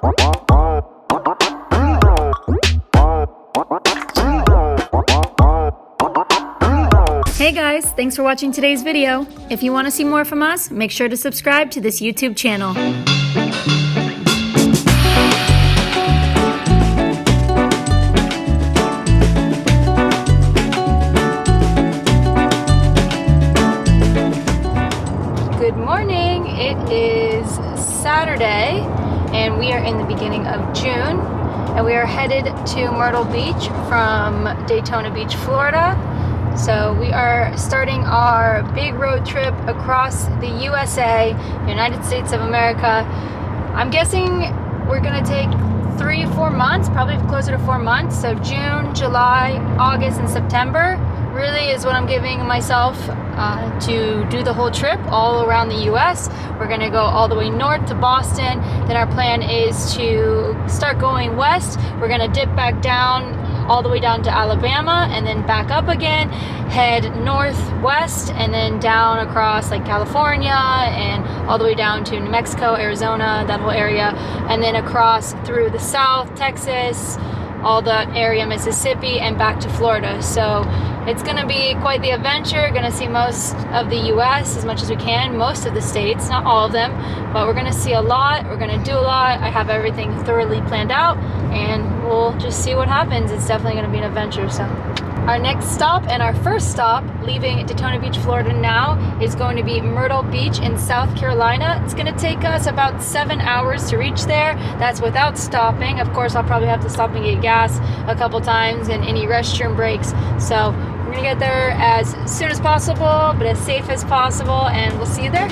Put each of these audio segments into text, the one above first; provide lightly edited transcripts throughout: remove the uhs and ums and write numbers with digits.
Hey guys, thanks for watching today's video. If you want to see more from us, make sure to subscribe to this YouTube channel. Good morning. It is Saturday and we are in the beginning of June and we are headed to Myrtle Beach from Daytona Beach, Florida. So we are starting our big road trip across the USA, United States of America. I'm guessing we're gonna take 3-4 months, probably closer to 4 months. So June, July, August, and September really is what I'm giving myself to do the whole trip all around the US. We're gonna go all the way north to Boston. Then our plan is to start going west. We're gonna dip back down all the way down to Alabama and then back up again, head northwest and then down across like California and all the way down to New Mexico, Arizona, that whole area, and then across through the south, Texas, all the area, Mississippi, and back to Florida. So it's gonna be quite the adventure. Gonna see most of the US as much as we can, most of the states, not all of them, but we're gonna see a lot, we're gonna do a lot. I have everything thoroughly planned out and we'll just see what happens. It's definitely gonna be an adventure. So our next stop and our first stop, leaving Daytona Beach, Florida now, is going to be Myrtle Beach in South Carolina. It's gonna take us about 7 hours to reach there. That's without stopping. Of course, I'll probably have to stop and get gas a couple times and any restroom breaks. So we're gonna get there as soon as possible, but as safe as possible, and we'll see you there.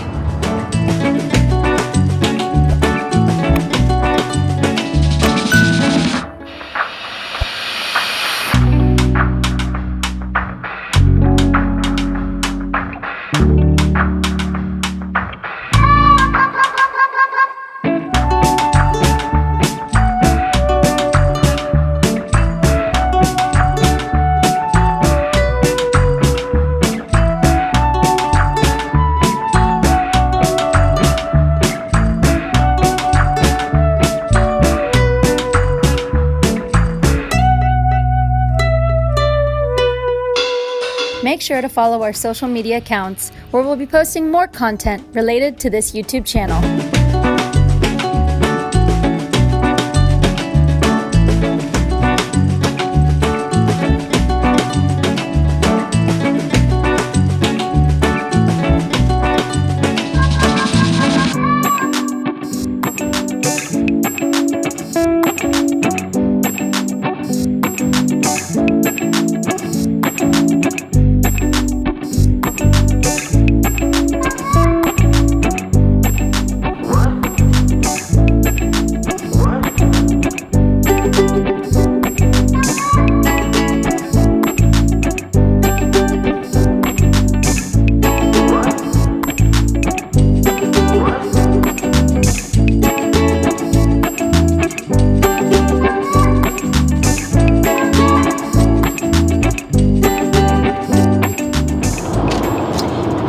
Make sure to follow our social media accounts where we'll be posting more content related to this YouTube channel.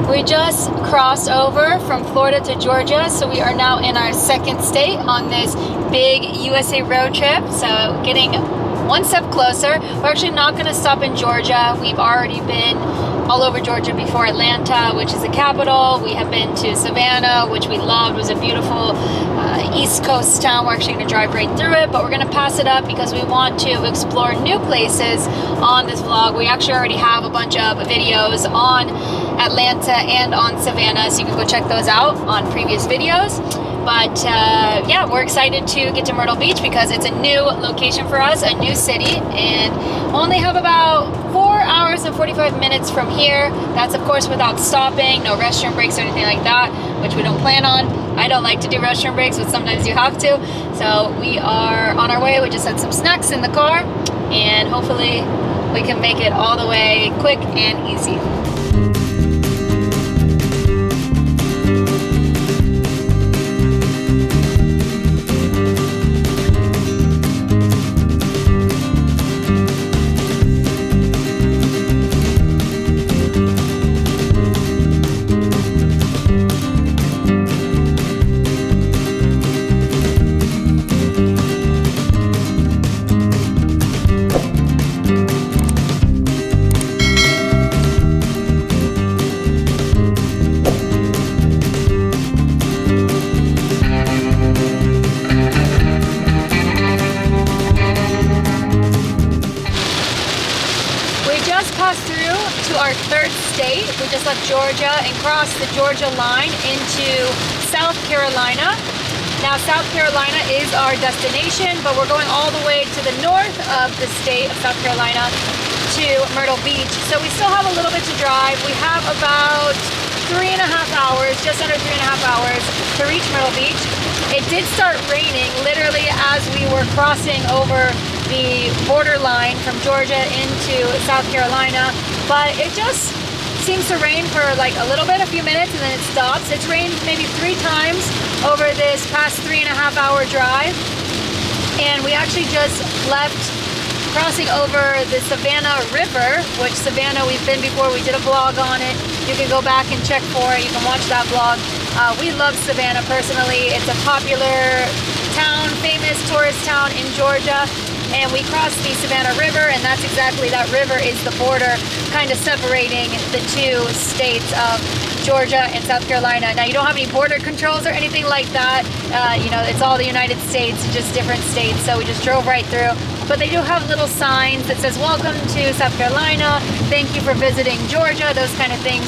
We just crossed over from Florida to Georgia, so we are now in our second state on this big USA road trip. So getting one step closer. We're actually not going to stop in Georgia. We've already been all over Georgia before. Atlanta, which is the capital. We have been to Savannah, which we loved. It was a beautiful East Coast town. We're actually going to drive right through it, but we're going to pass it up because we want to explore new places on this vlog. We actually already have a bunch of videos on Atlanta and on Savannah, so you can go check those out on previous videos. But yeah, we're excited to get to Myrtle Beach because it's a new location for us, a new city, and only have about 4 hours and 45 minutes from here. That's of course without stopping, no restroom breaks or anything like that, which we don't plan on. I don't like to do restroom breaks, but sometimes you have to. So we are on our way. We just had some snacks in the car, and hopefully we can make it all the way quick and easy. state. We just left Georgia and crossed the Georgia line into South Carolina. Now, South Carolina is our destination, but we're going all the way to the north of the state of South Carolina to Myrtle Beach. So we still have a little bit to drive. We have about 3.5 hours, just under 3.5 hours to reach Myrtle Beach. It did start raining literally as we were crossing over the borderline from Georgia into South Carolina, but it just seems to rain for like a little bit, a few minutes, and then it stops. It's rained maybe 3 times over this past 3.5 hour drive, and we actually just left crossing over the Savannah River, which Savannah we've been before. We did a vlog on it. You can go back and check for it. You can watch that vlog. We love Savannah personally. It's a popular town, famous tourist town in Georgia. And we crossed the Savannah River, and that's exactly, that river is the border kind of separating the two states of Georgia and South Carolina. Now, you don't have any border controls or anything like that. You know, it's all the United States, just different states. So we just drove right through. But they do have little signs that says, welcome to South Carolina, thank you for visiting Georgia, those kind of things.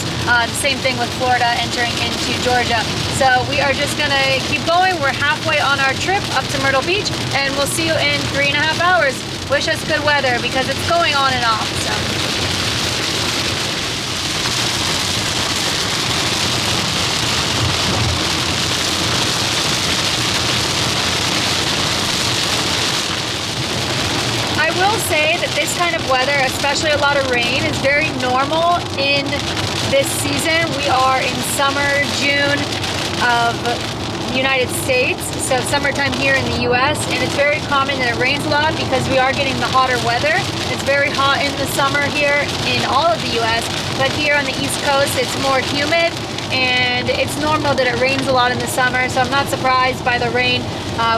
Same thing with Florida entering into Georgia. So we are just gonna keep going. We're halfway on our trip up to Myrtle Beach, and we'll see you in 3.5 hours. Wish us good weather because it's going on and off. So. I will say that this kind of weather, especially a lot of rain, is very normal in this season. We are in summer, June of the United States, so summertime here in the US, and it's very common that it rains a lot because we are getting the hotter weather. It's very hot in the summer here in all of the US, but here on the East Coast it's more humid, and it's normal that it rains a lot in the summer, so I'm not surprised by the rain.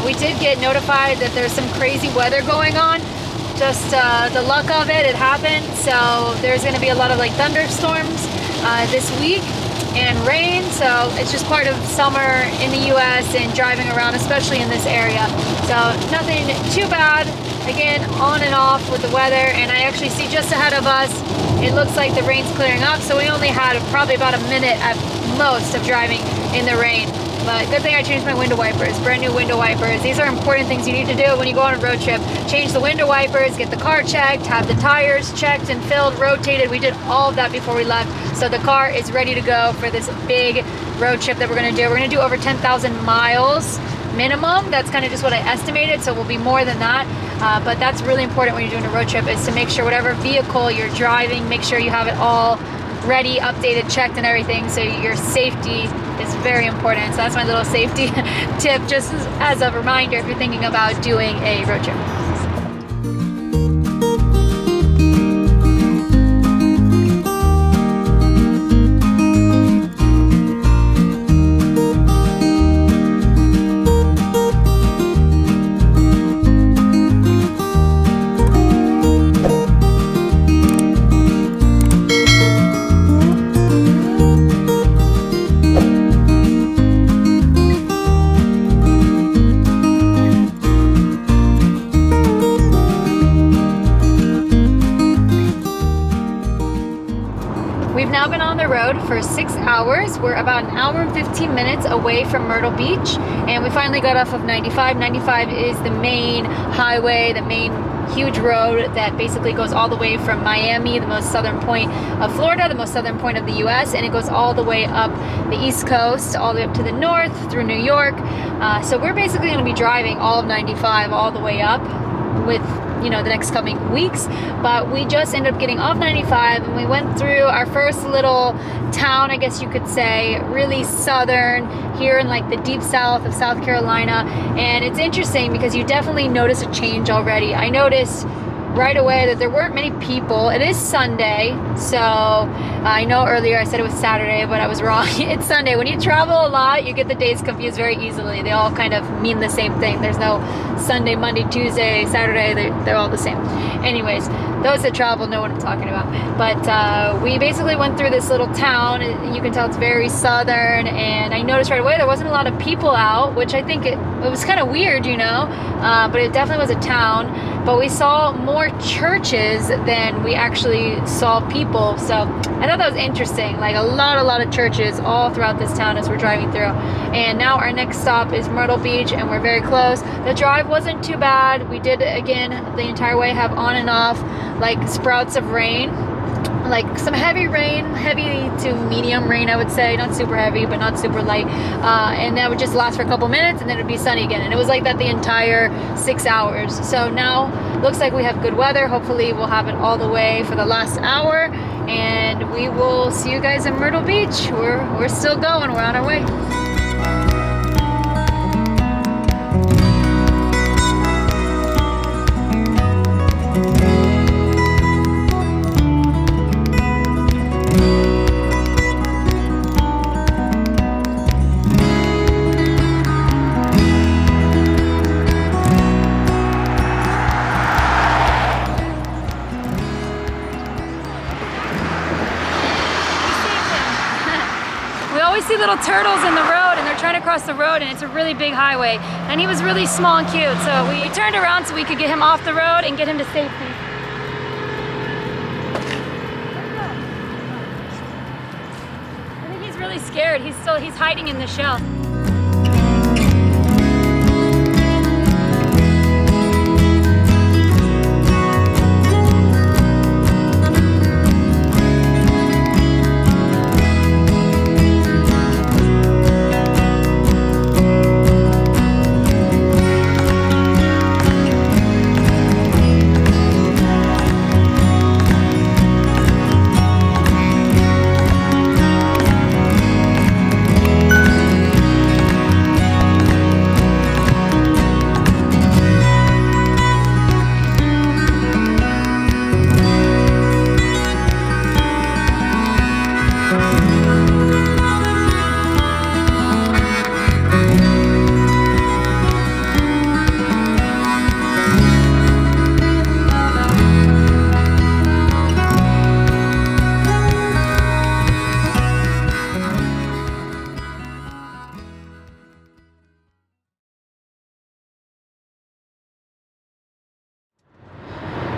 We did get notified that there's some crazy weather going on. Just the luck of it, it happened. So there's going to be a lot of like thunderstorms this week and rain. So it's just part of summer in the US and driving around, especially in this area. So nothing too bad. Again, on and off with the weather. And I actually see just ahead of us, it looks like the rain's clearing up. So we only had probably about a minute at most of driving in the rain. But good thing I changed my window wipers, brand new window wipers. These are important things you need to do when you go on a road trip. Change the window wipers, get the car checked, have the tires checked and filled, rotated. We did all of that before we left. So the car is ready to go for this big road trip that we're gonna do. We're gonna do over 10,000 miles minimum. That's kind of just what I estimated, so we'll be more than that. But that's really important when you're doing a road trip, is to make sure whatever vehicle you're driving, make sure you have it all ready, updated, checked and everything, so your safety is very important. So that's my little safety tip, just as a reminder if you're thinking about doing a road trip. We've now been on the road for 6 hours. We're about 1 hour and 15 minutes away from Myrtle Beach, and we finally got off of 95. 95 is the main highway, the main huge road that basically goes all the way from Miami, the most southern point of Florida, the most southern point of the US, and it goes all the way up the East Coast, all the way up to the north through New York. So we're basically going to be driving all of 95 all the way up with, you know, the next coming weeks. But we just ended up getting off 95 and we went through our first little town, I guess you could say, really southern, here in like the deep south of South Carolina. And it's interesting because you definitely notice a change already. I noticed right away that there weren't many people. It is Sunday, so I know earlier I said it was Saturday, but I was wrong. It's Sunday. When you travel a lot, you get the days confused very easily. They all kind of mean the same thing. There's no Sunday, Monday, Tuesday, Saturday. They're all the same. Anyways, those that travel know what I'm talking about. But we basically went through this little town. You can tell it's very southern, and I noticed right away there wasn't a lot of people out, which I think it was kind of weird, you know, but it definitely was a town. but we saw more churches than we actually saw people. So I thought that was interesting. Like a lot of churches all throughout this town as we're driving through. And now our next stop is Myrtle Beach, and we're very close. The drive wasn't too bad. We did, again, the entire way have on and off like sprouts of rain, like some heavy rain, heavy to medium rain, I would say. Not super heavy, but not super light. And that would just last for a couple minutes, and then it would be sunny again. And it was like that the entire 6 hours. So now looks like we have good weather. Hopefully we'll have it all the way for the last hour, and we will see you guys in Myrtle Beach. We're still going. We're on our way. See little turtles in the road, and they're trying to cross the road, and it's a really big highway, and he was really small and cute, so we turned around so we could get him off the road and get him to safety. I think he's really scared. He's hiding in the shell.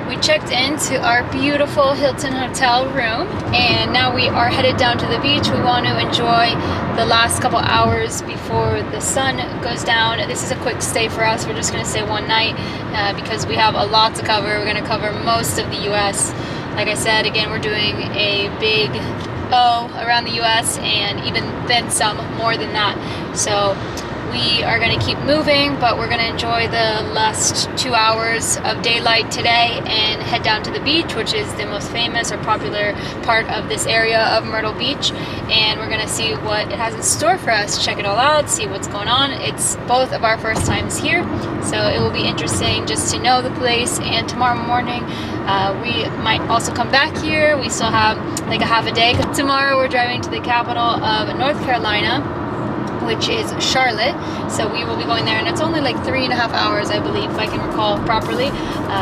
We checked into our beautiful Hilton hotel room, and now we are headed down to the beach. We want to enjoy the last couple hours before the sun goes down. This is a quick stay for us. We're just going to stay one night because we have a lot to cover. We're going to cover most of the US. Like I said, again, we're doing a big O around the US, and even then some more than that. So we are going to keep moving, but we're going to enjoy the last 2 hours of daylight today and head down to the beach, which is the most famous or popular part of this area of Myrtle Beach, and we're going to see what it has in store for us, check it all out, see what's going on. It's both of our first times here, so it will be interesting just to know the place. And tomorrow morning we might also come back here. We still have like a half a day. Tomorrow we're driving to the capital of North Carolina, which is Charlotte, so we will be going there, and it's only like 3.5 hours, I believe, if I can recall properly,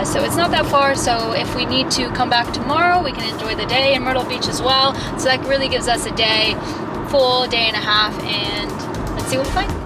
so it's not that far. So if we need to come back tomorrow, we can enjoy the day in Myrtle Beach as well. So that really gives us a day, full day and a half, and let's see what we find.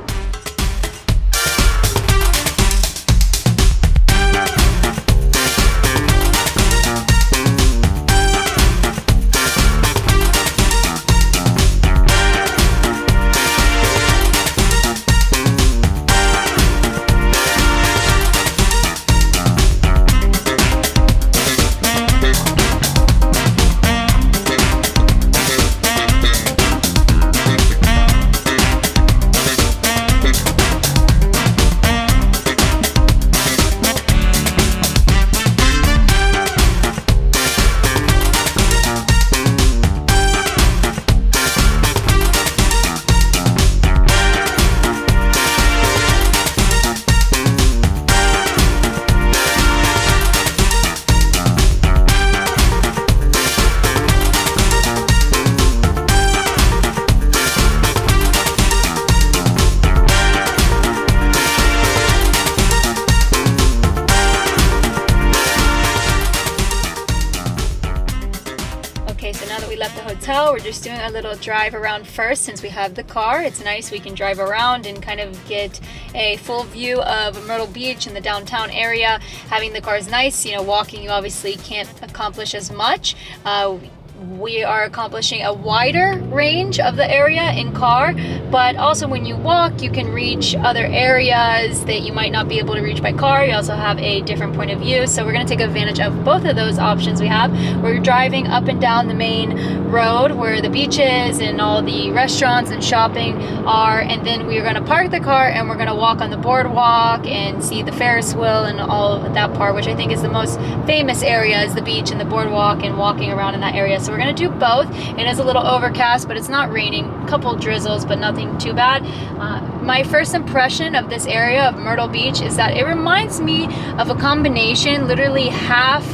We're just doing a little drive around first since we have the car. It's nice, we can drive around and kind of get a full view of Myrtle Beach and the downtown area. Having the cars nice, walking you obviously can't accomplish as much. We are accomplishing a wider range of the area in car, but also when you walk, you can reach other areas that you might not be able to reach by car. You also have a different point of view, so we're going to take advantage of both of those options we have. We're driving up and down the main road where the beach is and all the restaurants and shopping are, and then we're going to park the car and we're going to walk on the boardwalk and see the Ferris wheel and all of that part, which I think is the most famous area, is the beach and the boardwalk and walking around in that area. So we're going to do both. It is a little overcast, but it's not raining. A couple drizzles, but nothing too bad. My first impression of this area of Myrtle Beach is that it reminds me of a combination, literally half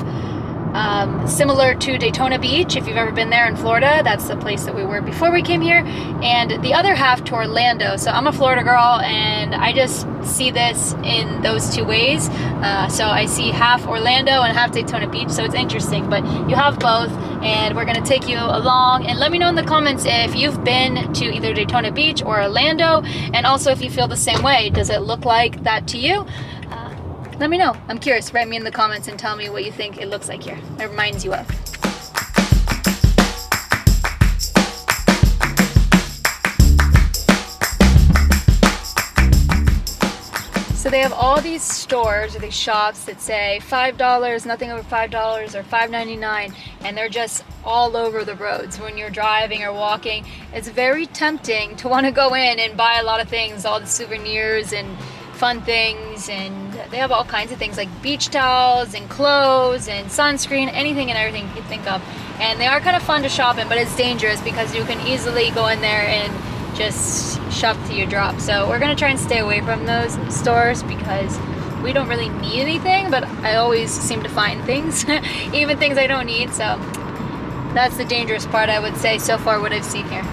similar to Daytona Beach. If you've ever been there in Florida, that's the place that we were before we came here, and the other half to Orlando. So I'm a Florida girl, and I just see this in those two ways. So I see half Orlando and half Daytona Beach, so it's interesting, but you have both, and we're going to take you along. And let me know in the comments if you've been to either Daytona Beach or Orlando, and also if you feel the same way. Does it look like that to you? Let me know. I'm curious. Write me in the comments and tell me what you think it looks like here. It reminds you of. So they have all these stores or these shops that say $5, nothing over $5, or $5.99, and they're just all over the roads when you're driving or walking. It's very tempting to want to go in and buy a lot of things, all the souvenirs and fun things, and they have all kinds of things like beach towels and clothes and sunscreen, anything and everything you think of. And they are kind of fun to shop in, but it's dangerous because you can easily go in there and just shop till you drop. So we're gonna try and stay away from those stores because we don't really need anything, but I always seem to find things, even things I don't need. So that's the dangerous part, I would say, so far what I've seen here.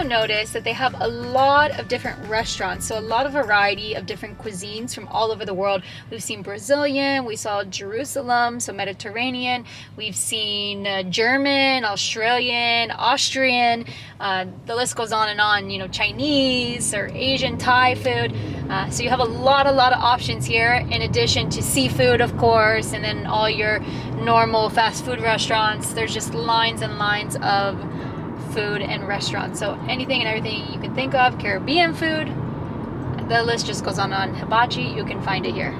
Notice that they have a lot of different restaurants, so a lot of variety of different cuisines from all over the world. We've seen Brazilian, we saw Jerusalem, so Mediterranean, we've seen German, Australian, Austrian, the list goes on and on, Chinese or Asian, Thai food. So you have a lot of options here, in addition to seafood, of course, and then all your normal fast food restaurants. There's just lines and lines of food and restaurants, so anything and everything you can think of. Caribbean food, the list just goes on. Hibachi, you can find it here.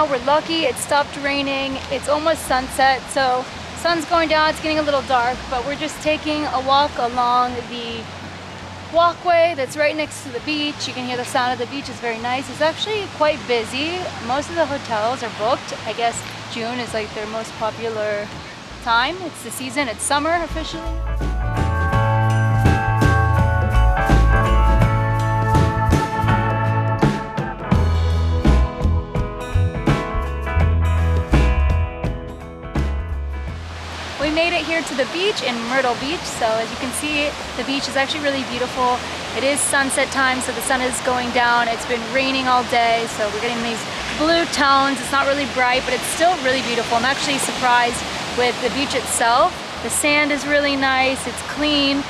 now. We're lucky it stopped raining. It's almost sunset, so sun's going down, it's getting a little dark, but we're just taking a walk along the walkway that's right next to the beach. You can hear the sound of the beach. It's very nice. It's actually quite busy. Most of the hotels are booked. I guess June is like their most popular time. It's the season. It's summer officially. We made it here to the beach in Myrtle Beach. So as you can see, the beach is actually really beautiful. It is sunset time, so the sun is going down. It's been raining all day, so we're getting these blue tones. It's not really bright, but it's still really beautiful. I'm actually surprised with the beach itself. The sand is really nice, it's clean.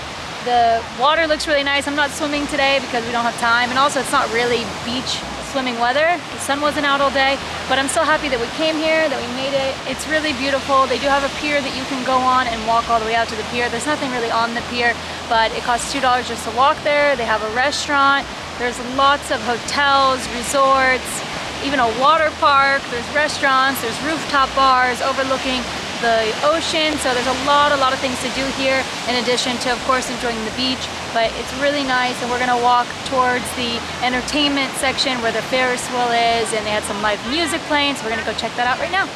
The water looks really nice. I'm not swimming today because we don't have time, and also it's not really beach swimming weather. The sun wasn't out all day, but I'm still happy that we came here, that we made it. It's really beautiful. They do have a pier that you can go on and walk all the way out to the pier. There's nothing really on the pier, but it costs $2 just to walk there. They have a restaurant. There's lots of hotels, resorts, even a water park. There's restaurants, there's rooftop bars overlooking the ocean. So there's a lot of things to do here, in addition to, of course, enjoying the beach. But it's really nice, and we're gonna walk towards the entertainment section where the Ferris wheel is, and they had some live music playing, so we're gonna go check that out right now.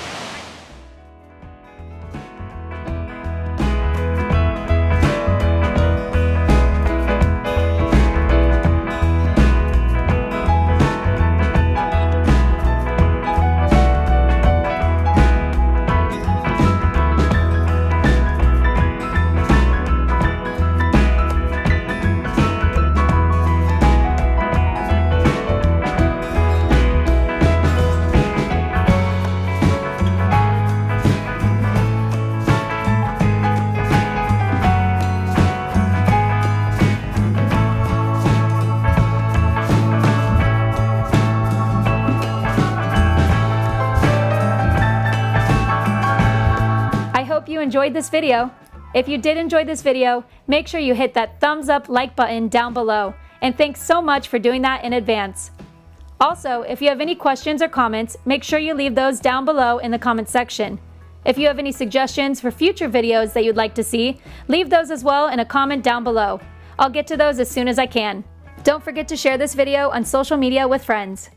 You enjoyed this video. If you did enjoy this video, make sure you hit that thumbs up like button down below, and thanks so much for doing that in advance. Also, if you have any questions or comments, make sure you leave those down below in the comment section. If you have any suggestions for future videos that you'd like to see, leave those as well in a comment down below. I'll get to those as soon as I can. Don't forget to share this video on social media with friends.